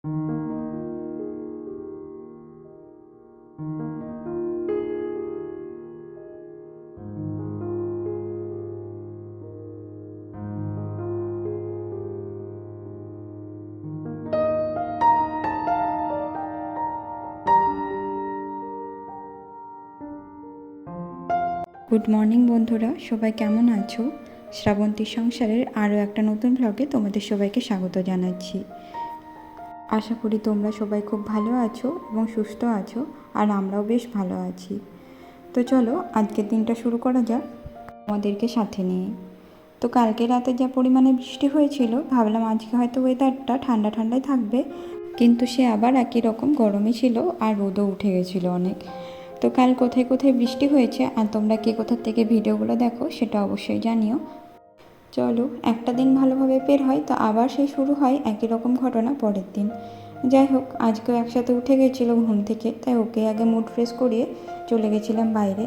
Good morning বন্ধুরা, সবাই কেমন আছো? শ্রাবন্তী সংসারের আরও একটা নতুন ব্লগে তোমাদের সবাইকে স্বাগত জানাচ্ছি। আশা করি তোমরা সবাই খুব ভালো আছো এবং সুস্থ আছো, আর আমরাও বেশ ভালো আছি। তো চলো আজকের দিনটা শুরু করা যাক আমাদেরকে সাথে নিয়ে। তো কালকে রাতে যা পরিমাণে বৃষ্টি হয়েছিল, ভাবলাম আজকে হয়তো ওয়েদারটা ঠান্ডা ঠান্ডাই থাকবে, কিন্তু সে আবার একই রকম গরমই ছিল আর রোদও উঠে গেছিলো অনেক। তো কাল কোথায় কোথায় বৃষ্টি হয়েছে আর তোমরা কে কোথা থেকে ভিডিওগুলো দেখো সেটা অবশ্যই জানিও। চলো একটা দিন ভালোভাবে বের হয়, তো আবার সেই শুরু হয় একই রকম ঘটনা পরের দিন। যাই হোক, আজকেও একসাথে উঠে গেছিলো ঘুম থেকে, তাই ওকে আগে মুড ফ্রেশ করিয়ে চলে গেছিলাম বাইরে।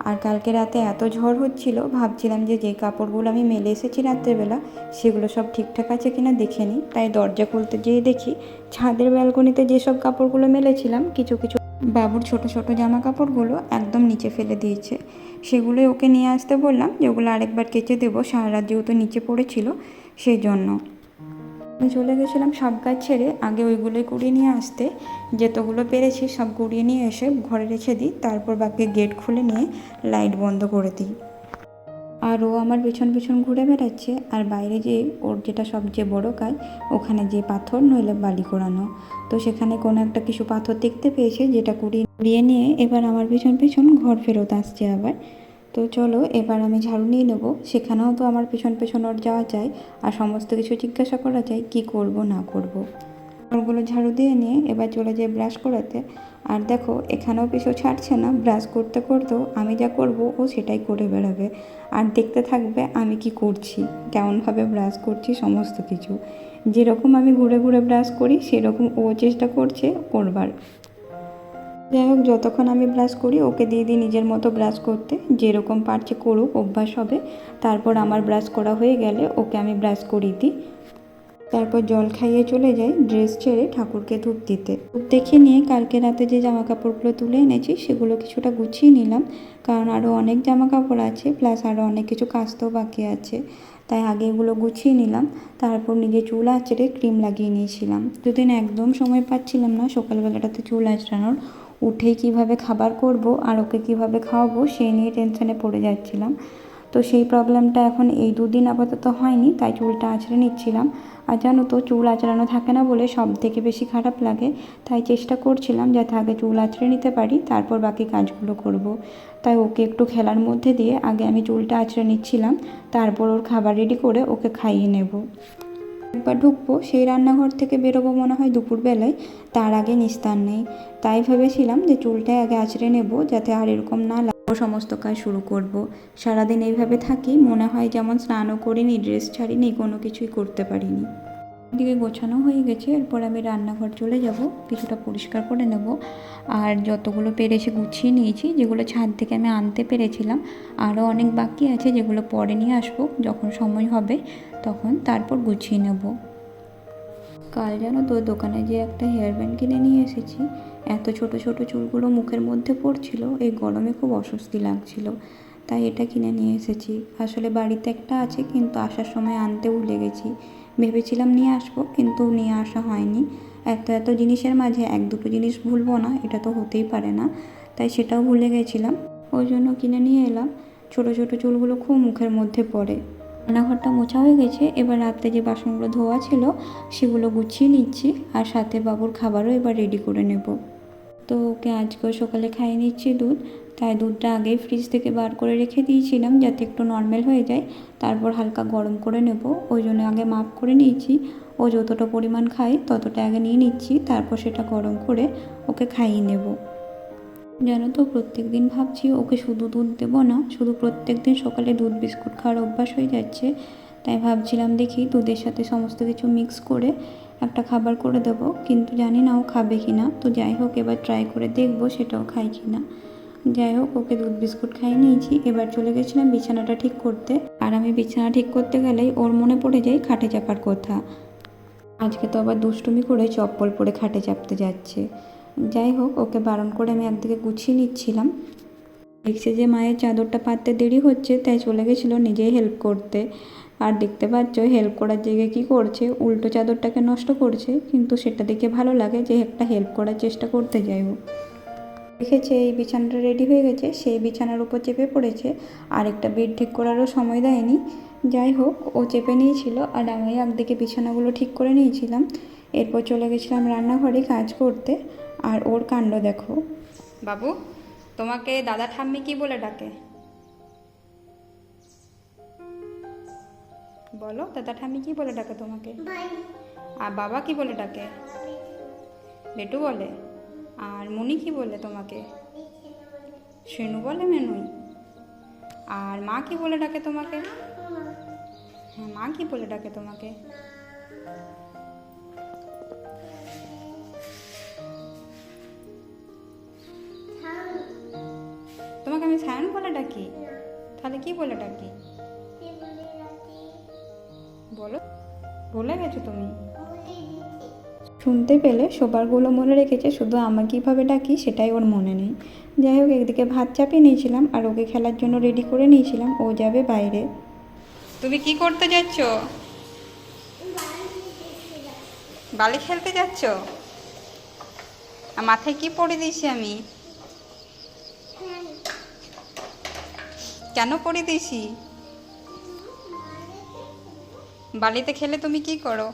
আর কালকে রাতে এত ঝড় হচ্ছিল, ভাবছিলাম যে কাপড়গুলো আমি মেলে এসেছি রাত্রেবেলা সেগুলো সব ঠিকঠাক আছে কিনা দেখে নিই। তাই দরজা খুলতে যেয়ে দেখি ছাদের ব্যালকনিতে যেসব কাপড়গুলো মেলেছিলাম, কিছু কিছু বাবুর ছোট ছোট জামা কাপড়গুলো একদম নিচে ফেলে দিয়েছে। সেগুলোই ওকে নিয়ে আসতে বললাম, যেগুলো আরেকবার কেচে দেবো, সারা রাত যেহেতু নিচে পড়েছিল সেই জন্য। আমি চলে গেছিলাম সব কাজ ছেড়ে আগে ওইগুলোই কুড়িয়ে নিয়ে আসতে। যেতগুলো পেরেছি সব কুড়িয়ে নিয়ে এসে ঘরে রেখে দিই, তারপর বাকি গেট খুলে নিয়ে লাইট বন্ধ করে দিই। আর ও আমার পেছন পেছন ঘুরে বেড়াচ্ছে, আর বাইরে যেয়ে ওর যেটা সবচেয়ে বড় কাজ, ওখানে যে পাথর নইলে বালি কোরানো। তো সেখানে কোনো একটা কিছু পাথর দেখতে পেয়েছে, যেটা কুড়িয়ে নিয়ে এবার আমার পেছন পেছন ঘর ফেরত আসছে আবার। তো চলো এবার আমি ঝাড়ু নিয়ে নেবো, সেখানেও তো আমার পেছন পেছন ওর যাওয়া যায় আর সমস্ত কিছু জিজ্ঞাসা করা যায় কি করব না করব। ওগুলো ঝাড়ু দিয়ে নিয়ে এবার চলে যায় ব্রাশ করাতে। আর দেখো এখানেও পিছু ছাড়ছে না, ব্রাশ করতে করতেও আমি যা করব ও সেটাই করে বেড়াবে, আর দেখতে থাকবে আমি কি করছি, কেমনভাবে ব্রাশ করছি সমস্ত কিছু। যেরকম আমি ঘুরে ঘুরে ব্রাশ করি সেরকম ও চেষ্টা করছে করবার। যাই হোক, যতক্ষণ আমি ব্রাশ করি ওকে দিয়ে দিই নিজের মতো ব্রাশ করতে, যেরকম পারছে করুক, অভ্যাস হবে। তারপর আমার ব্রাশ করা হয়ে গেলে ওকে আমি ব্রাশ করিয়ে দিই। তারপর জল খাইয়ে চলে যাই ড্রেস ছেড়ে ঠাকুরকে ধূপ দিতে। ধূপ দেখিয়ে নিয়ে কালকে রাতে যে জামা কাপড়গুলো তুলে এনেছি সেগুলো কিছুটা গুছিয়ে নিলাম, কারণ আরও অনেক জামা কাপড় আছে, প্লাস আরও অনেক কিছু কাচতেও বাকি আছে। তাই আগে এগুলো গুছিয়ে নিলাম। তারপর নিজে চুল আঁচড়ে ক্রিম লাগিয়ে নিয়েছিলাম। দুদিন একদম সময় পাচ্ছিলাম না সকালবেলাটাতে চুল আঁচড়ানোর। উঠেই কিভাবে খাবার করব আর ওকে কিভাবে খাওয়াবো সেই নিয়ে টেনশনে পড়ে যাচ্ছিলাম। তো সেই প্রবলেমটা এখন এই দুদিন আপাতত হয়নি, তাই চুলটা আঁচড়ে নিচ্ছিলাম। আর জানো তো, চুল আঁচড়ানো থাকে না বলে সব থেকে বেশি খারাপ লাগে। তাই চেষ্টা করছিলাম যাতে আগে চুল আঁচড়ে নিতে পারি, তারপর বাকি কাজগুলো করব। তাই ওকে একটু খেলার মধ্যে দিয়ে আগে আমি চুলটা আঁচড়ে নিচ্ছিলাম, তারপর ওর খাবার রেডি করে ওকে খাইয়ে নেব। একবার ঢুকবো সেই রান্নাঘর থেকে বেরোবো মনে হয় দুপুরবেলায়, তার আগে নিস্তার নেই। তাই ভেবেছিলাম যে চুলটাই আগে আঁচড়ে নেব, যাতে আর এরকম না লাগে। সমস্ত কাজ শুরু করব। সারাদিন এইভাবে থাকি, মনে হয় যেমন স্নানও করিনি, ড্রেস ছাড়িনি, কোনো কিছুই করতে পারিনি। এদিকে গোছানো হয়ে গেছে, এরপর আমি রান্নাঘর চলে যাব, কিছুটা পরিষ্কার করে নেব। আর যতগুলো পেরেছি গুছিয়ে নিয়েছি, যেগুলো ছাদ থেকে আমি আনতে পেরেছিলাম। আরও অনেক বাকি আছে যেগুলো পরে নিয়ে আসবো, যখন সময় হবে তখন তারপর গুছিয়ে নেব। কাল জানো তো দোকানে যে একটা হেয়ার ব্যান্ড কিনে নিয়ে এসেছি, এত ছোট ছোট চুলগুলো মুখের মধ্যে পড়ছিল, এই গরমে খুব অস্বস্তি লাগছিল, তাই এটা কিনে নিয়ে এসেছি। আসলে বাড়িতে একটা আছে, কিন্তু আসার সময় আনতে ভুলে গেছি। ভেবেছিলাম নিয়ে আসবো, কিন্তু নিয়ে আসা হয়নি। এত এত জিনিসের মাঝে এক দুটো জিনিস ভুলবো না, এটা তো হতেই পারে না, তাই সেটাও ভুলে গেছিলাম। ওই জন্য কিনে নিয়ে এলাম। ছোট ছোট চুলগুলো খুব মুখের মধ্যে পড়ে। রান্নাঘরটা মোছা হয়ে গেছে, এবার রাত্রে যে বাসনগুলো ধোয়া ছিল সেগুলো গুছিয়ে নিচ্ছি, আর সাথে বাবুর খাবারও এবার রেডি করে নেব। তো ওকে আজকেও সকালে খাইয়ে নিচ্ছি দুধ, তাই দুধটা আগেই ফ্রিজ থেকে বার করে রেখে দিয়েছিলাম যাতে একটু নর্মাল হয়ে যায়, তারপর হালকা গরম করে নেব। ওই জন্য আগে মাপ করে নিয়েছি, ও যতটা পরিমাণ খায় ততটা আগে নিয়ে নিচ্ছি, তারপর সেটা গরম করে ওকে খাইয়ে নেব। জানো তো, প্রত্যেক দিন ভাবছি ওকে শুধু দুধ দেবো না, শুধু প্রত্যেক দিন সকালে দুধ বিস্কুট খাওয়ার অভ্যাস হয়ে যাচ্ছে। তাই ভাবছিলাম দেখি দুধের সাথে সমস্ত কিছু মিক্স করে একটা খাবার করে দেবো, কিন্তু জানি না ও খাবে কি না। তো যাই হোক, এবার ট্রাই করে দেখবো সেটাও খাই কি না। যাই হোক, ওকে দুধ বিস্কুট খাইয়ে নিয়েছি, এবার চলে গেছিলাম বিছানাটা ঠিক করতে। আর আমি বিছানা ঠিক করতে গেলেই ওর মনে পড়ে যায় খাটে চাপার কথা। আজকে তো আবার দুষ্টুমি করে চপ্পল পরে খাটে চাপতে যাচ্ছে। যাই হোক, ওকে বারণ করে আমি একদিকে গুছিয়ে নিচ্ছিলাম। দেখছে যে মায়ের চাদরটা পাততে দেরি হচ্ছে, তাই চলে গেছিলো নিজেই হেল্প করতে। আর দেখতে পাচ্ছ হেল্প করার জায়গায় কী করছে, উল্টো চাদরটাকে নষ্ট করছে। কিন্তু সেটা দেখে ভালো লাগে যে একটা হেল্প করার চেষ্টা করতে যাই ও। দেখেছে এই বিছানাটা রেডি হয়ে গেছে, সেই বিছানার উপর চেপে পড়েছে। আর একটা বেড ঠিক করারও সময় দেয়নি। যাই হোক, ও চেপে নিয়েছিল আর আমি একদিকে বিছানাগুলো ঠিক করে নিয়েছিলাম। এরপর চলে গেছিলাম রান্নাঘরে কাজ করতে। আর ওর কাণ্ড দেখো। বাবু, তোমাকে দাদা ঠাম্মি কি বলে ডাকে? বলো, দাদা ঠাম্মি কি বলে ডাকে তোমাকে? আর বাবা কি বলে ডাকে? বেটু বলে। আর মুনি কি বলে তোমাকে? সেনু বলে, মেনুই। আর মা কি বলে ডাকে তোমাকে? হ্যাঁ, মা কি বলে ডাকে তোমাকে? তোমাকে আমি সায়ন বলে ডাকি? তাহলে কি বলে ডাকি বলো? ভুলে গেছো তুমি? শুনতে পেলে সবারগুলো মনে রেখেছে, শুধু আমার কীভাবে ডাকি সেটাই ওর মনে নেই। যাই হোক, একদিকে ভাত চাপিয়ে নিয়েছিলাম আর ওকে খেলার জন্য রেডি করে নিয়েছিলাম। ও যাবে বাইরে। তুমি কি করতে যাচ্ছ? বালি খেলতে যাচ্ছ? আর মাথায় কি পরে দিয়েছি আমি? কেন পরে দিয়েছি? বালিতে খেলে তুমি কি করো?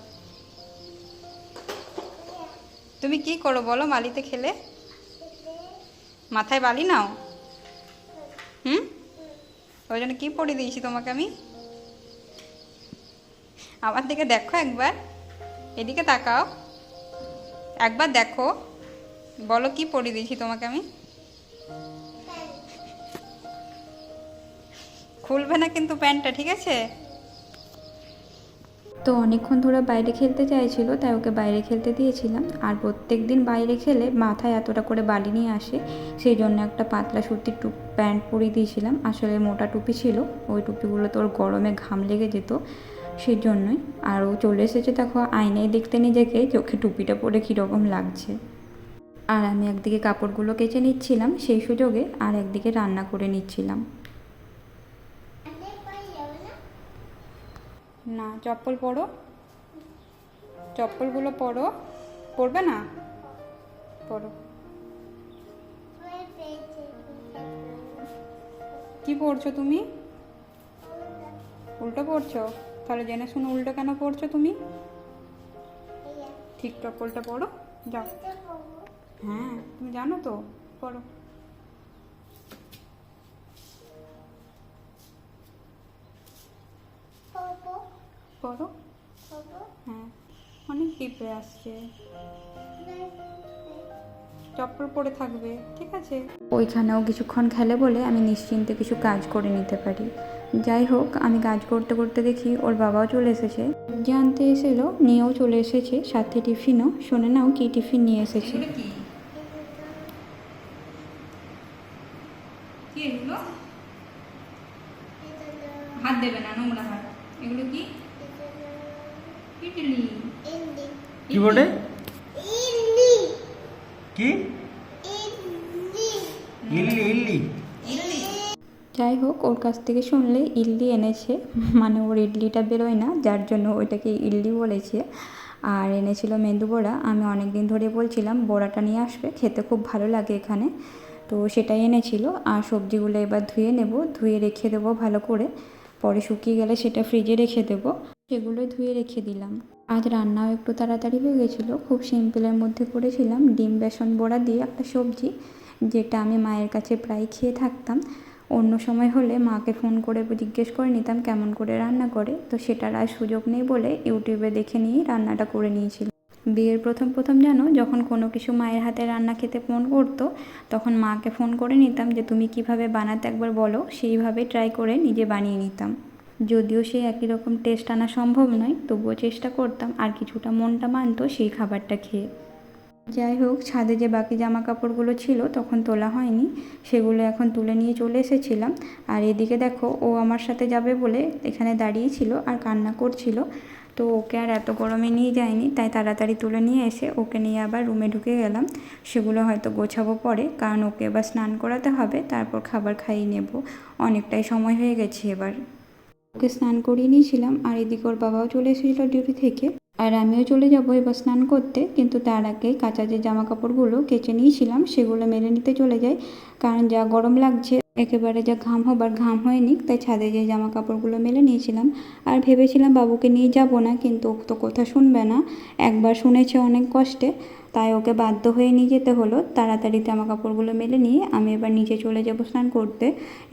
তুমি কি করো বলো বালিতে খেলে? মাথায় বালি নাও? ওই জন্য কী পরে দিয়েছি তোমাকে আমি? আমার দিকে দেখো একবার, এদিকে তাকাও, একবার দেখো, বলো কি পরে দিয়েছি তোমাকে আমি? খুলবে না কিন্তু প্যান্টটা, ঠিক আছে? তো অনেকক্ষণ ধরে বাইরে খেলতে চাইছিল, তাই ওকে বাইরে খেলতে দিয়েছিলাম। আর প্রত্যেক দিন বাইরে খেলে মাথায় এতটা করে বালি নিয়ে আসে, সেই জন্য একটা পাতলা সুতির প্যান্ট পরিয়ে দিয়েছিলাম। আসলে মোটা টুপি ছিল, ওই টুপিগুলো তোর গরমে ঘাম লেগে যেত, সেই জন্যই। আর ও চলে এসেছে, দেখো আয়নায় দেখতে নিজেকে চোখে টুপিটা পরে কীরকম লাগছে। আর আমি একদিকে কাপড়গুলো কেচে নিচ্ছিলাম সেই সুযোগে, আর একদিকে রান্না করে নিচ্ছিলাম। না, চপ্পল পরো, চপ্পলগুলো পরো। পরবে না? পরো। কি পরছো তুমি? উল্টো পরছো? তাহলে জেনে শুনে উল্টো কেন পরছো তুমি? ঠিক চপ্পলটা পরো, যাও। হ্যাঁ, তুমি জানো তো, পরো। পরো। হ্যাঁ, অনেক টিপে আসছে। চপ্পল পরে থাকবে, ঠিক আছে? ওইখানেও কিছুক্ষণ খেলে বলে আমি নিশ্চিন্তে কিছু কাজ করে নিতে পারি। যাই হোক, আমি কাজ করতে করতে দেখি ওর বাবাও চলে এসেছে। জানতে এসেছিলো, নিয়েও চলে এসেছে সাথে টিফিনও। শুনে নাও কি টিফিন নিয়ে এসেছে। কি এগুলো? হাত দেবে না, নোংরা হাত। এগুলো কি? ইডলি। কি বলে? কি? ইল্লি ইল্লি। যাই হোক, ওর কাছ থেকে শুনলে ইডলি এনেছে, মানে ওর ইডলিটা বেরোয় না, যার জন্য ওইটাকে ইডলি বলেছে। আর এনেছিল মেদু বড়া। আমি অনেক দিন ধরে বলছিলাম বড়াটা নিয়ে আসবে, খেতে খুব ভালো লাগে এখানে। তো সেটাই এনেছিল। আর সবজিগুলো এবার ধুয়ে নেব, ধুয়ে রেখে দেবো ভালো করে। পরে শুকিয়ে গেলে সেটা ফ্রিজে রেখে দেবো। সেগুলোই ধুয়ে রেখে দিলাম। আজ রান্নাও একটু তাড়াতাড়ি হয়ে গেছিলো, খুব সিম্পলের মধ্যে করেছিলাম। ডিম বেসন বড়া দিয়ে একটা সবজি, যেটা আমি মায়ের কাছে প্রায় খেয়ে থাকতাম। অন্য সময় হলে মাকে ফোন করে জিজ্ঞেস করে নিতাম কেমন করে রান্না করে, তো সেটার আর সুযোগ নেই বলে ইউটিউবে দেখে নিয়েই রান্নাটা করে নিয়েছিল। বিয়ের প্রথম প্রথম জানো, যখন কোনো কিছু মায়ের হাতে রান্না খেতে মন করতো, তখন মাকে ফোন করে নিতাম যে তুমি কিভাবে বানাতে একবার বলো, সেইভাবে ট্রাই করে নিজে বানিয়ে নিতাম। যদিও সেই একই রকম টেস্ট আনা সম্ভব নয়, তবুও চেষ্টা করতাম, আর কিছুটা মনটা মানতো সেই খাবারটা খেয়ে। যাই হোক, ছাদে যে বাকি জামা কাপড়গুলো ছিল তখন তোলা হয়নি, সেগুলো এখন তুলে নিয়ে চলে এসেছিলাম। আর এদিকে দেখো, ও আমার সাথে যাবে বলে এখানে দাঁড়িয়েছিল আর কান্না করছিল। তো ওকে আর এত গরমে নিয়ে যায়নি, তাই তাড়াতাড়ি তুলে নিয়ে এসে ওকে নিয়ে আবার রুমে ঢুকে গেলাম। সেগুলো হয়তো গোছাবো পরে, কারণ ওকে এবার স্নান করাতে হবে, তারপর খাবার খাইয়ে নেব। অনেকটাই সময় হয়ে গেছে এবার। ওকে স্নান করিয়ে নিয়েছিলাম, আর এদিকে ওর বাবাও চলে এসেছিল ডিউটি থেকে, আর আমিও চলে যাব এবার স্নান করতে। কিন্তু তার আগে কাঁচা যে জামা কাপড়গুলো কেচে নিয়েছিলাম সেগুলো মেলে নিতে চলে যাই, কারণ যা গরম লাগছে, একেবারে যা ঘাম হবার ঘাম হয়নি। তাই ছাদে যে জামা কাপড়গুলো মেলে নিয়েছিলাম, আর ভেবেছিলাম বাবুকে নিয়ে যাব না, কিন্তু ও তো কথা শুনবে না। একবার শুনেছে অনেক কষ্টে, তাই ওকে বাধ্য হয়ে নিয়ে যেতে হলো। তাড়াতাড়ি জামা কাপড়গুলো মেলে নিয়ে আমি এবার নিচে চলে যাব স্নান করতে।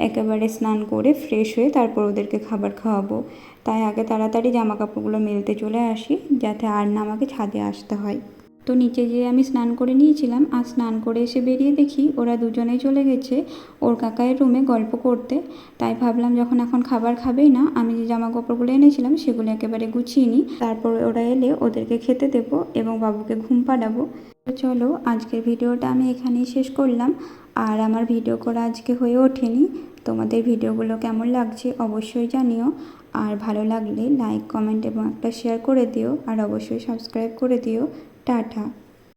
একেবারে স্নান করে ফ্রেশ হয়ে তারপর ওদেরকে খাবার খাওয়াবো। তাই আগে তাড়াতাড়ি জামা কাপড়গুলো মেলতে চলে আসি, যাতে আর না আমাকে ছাদে আসতে হয়। তো নিচে যেয়ে আমি স্নান করে নিয়েছিলাম, আর স্নান করে এসে বেরিয়ে দেখি ওরা দুজনেই চলে গেছে ওর কাকায়ের রুমে গল্প করতে। তাই ভাবলাম যখন এখন খাবার খাবেই না, আমি যে জামা কাপড়গুলো এনেছিলাম সেগুলো একেবারে গুছিয়ে নিই, তারপর ওরা এলে ওদেরকে খেতে দেবো এবং বাবুকে ঘুম পাড়াবো। তো চলো, আজকের ভিডিওটা আমি এখানেই শেষ করলাম। আর আমার ভিডিও করা আজকে হয়ে ওঠেনি। তোমাদের ভিডিওগুলো কেমন লাগছে অবশ্যই জানিও। আর ভালো লাগলে লাইক, কমেন্ট এবং একটা শেয়ার করে দিও, আর অবশ্যই সাবস্ক্রাইব করে দিও। টাটা।